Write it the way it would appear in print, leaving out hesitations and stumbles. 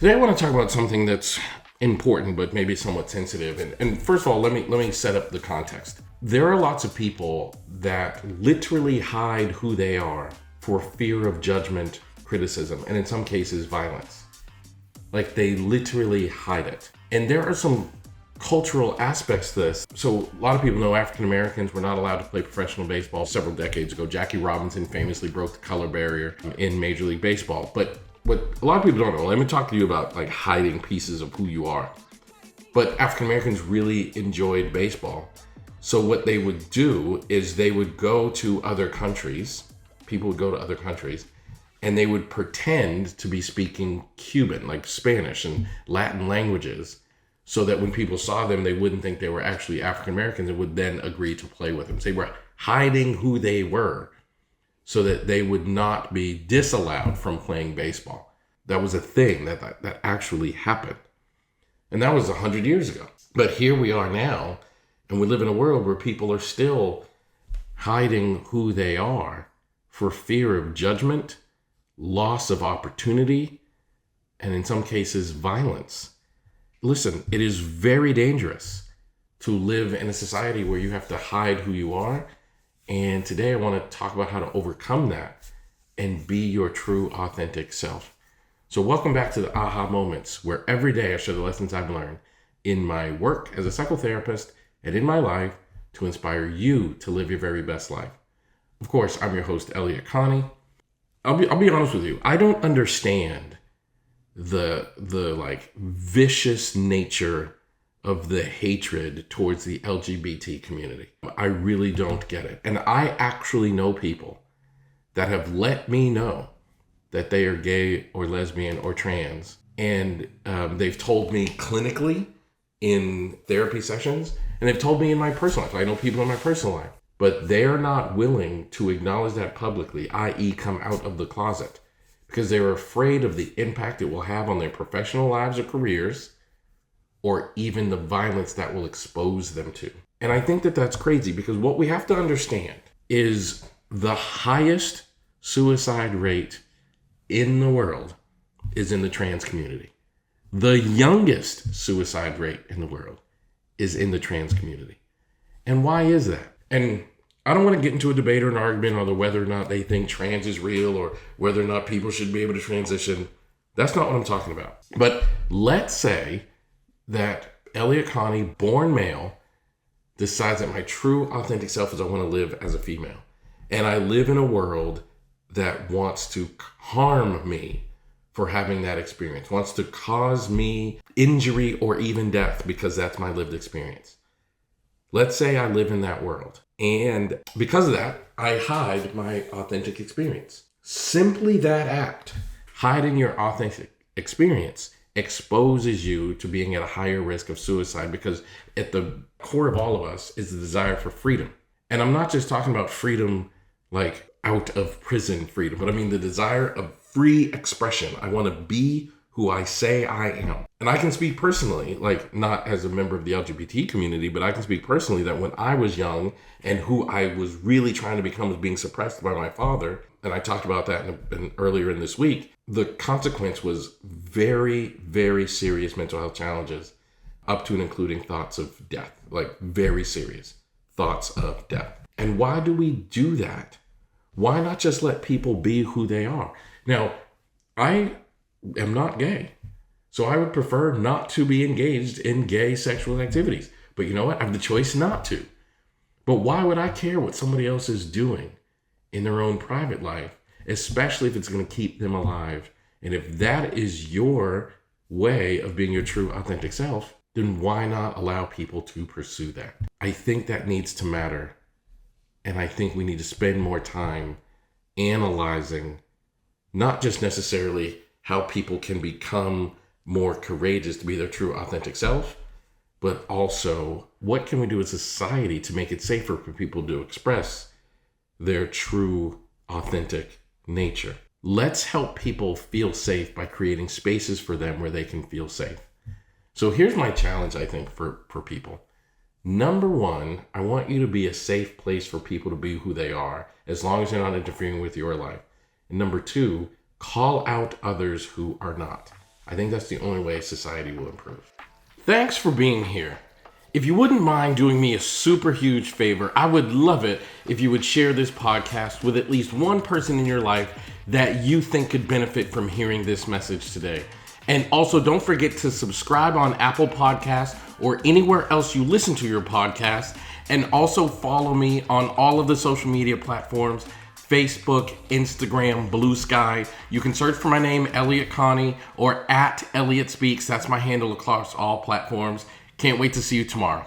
Today I want to talk about something that's important, but maybe somewhat sensitive. And first of all, let me set up the context. There are lots of people that literally hide who they are for fear of judgment, criticism, and in some cases, violence. Like they literally hide it. And there are some cultural aspects to this. So a lot of people know African Americans were not allowed to play professional baseball several decades ago. Jackie Robinson famously broke the color barrier in Major League Baseball. But what a lot of people don't know, let me talk to you about like hiding pieces of who you are. But African Americans really enjoyed baseball. So what they would do is they would go to other countries, people would go to other countries, and they would pretend to be speaking Cuban, like Spanish and Latin languages, so that when people saw them, they wouldn't think they were actually African Americans and would then agree to play with them. So they were hiding who they were so that they would not be disallowed from playing baseball. That was a thing that actually happened. And that was 100 years ago. But here we are now, and we live in a world where people are still hiding who they are for fear of judgment, loss of opportunity, and in some cases, violence. Listen, it is very dangerous to live in a society where you have to hide who you are. And today I want to talk about how to overcome that and be your true, authentic self. So welcome back to the aha moments, where every day I share the lessons I've learned in my work as a psychotherapist and in my life to inspire you to live your very best life. Of course, I'm your host, Elliott Connie. I'll be honest with you. I don't understand the like vicious nature of the hatred towards the LGBT community. I really don't get it. And I actually know people that have let me know that they are gay or lesbian or trans. And they've told me clinically in therapy sessions, and they've told me in my personal life. I know people in my personal life, but they're not willing to acknowledge that publicly, i.e. come out of the closet, because they're afraid of the impact it will have on their professional lives or careers, or even the violence that will expose them to. And I think that that's crazy, because what we have to understand is the highest suicide rate in the world is in the trans community. The youngest suicide rate in the world is in the trans community. And why is that? And I don't want to get into a debate or an argument on whether or not they think trans is real or whether or not people should be able to transition. That's not what I'm talking about. But let's say that Elliott Connie, born male, decides that my true authentic self is I want to live as a female. And I live in a world that wants to harm me for having that experience, wants to cause me injury or even death because that's my lived experience. Let's say I live in that world. And because of that, I hide my authentic experience. Simply that act, hiding your authentic experience, exposes you to being at a higher risk of suicide, because at the core of all of us is the desire for freedom. And I'm not just talking about freedom like out of prison freedom, but I mean the desire of free expression. I want to be who I say I am. And I can speak personally, like not as a member of the LGBT community, but I can speak personally that when I was young and who I was really trying to become was being suppressed by my father, and I talked about that earlier in this week, the consequence was very, very serious mental health challenges, up to and including thoughts of death, like very serious thoughts of death. And why do we do that? Why not just let people be who they are? Now, I am not gay, so I would prefer not to be engaged in gay sexual activities. But you know what? I have the choice not to. But why would I care what somebody else is doing in their own private life, especially if it's going to keep them alive? And if that is your way of being your true authentic self, then why not allow people to pursue that? I think that needs to matter. And I think we need to spend more time analyzing not just necessarily how people can become more courageous to be their true authentic self, but also what can we do as a society to make it safer for people to express their true authentic nature. Let's help people feel safe by creating spaces for them where they can feel safe. So here's my challenge, I think, for people. Number one, I want you to be a safe place for people to be who they are, as long as they're not interfering with your life. And number two, call out others who are not. I think that's the only way society will improve. Thanks for being here. If you wouldn't mind doing me a super huge favor, I would love it if you would share this podcast with at least one person in your life that you think could benefit from hearing this message today. And also don't forget to subscribe on Apple Podcasts or anywhere else you listen to your podcast. And also follow me on all of the social media platforms, Facebook, Instagram, Blue Sky. You can search for my name, Elliott Connie, or at Elliott Speaks. That's my handle across all platforms. Can't wait to see you tomorrow.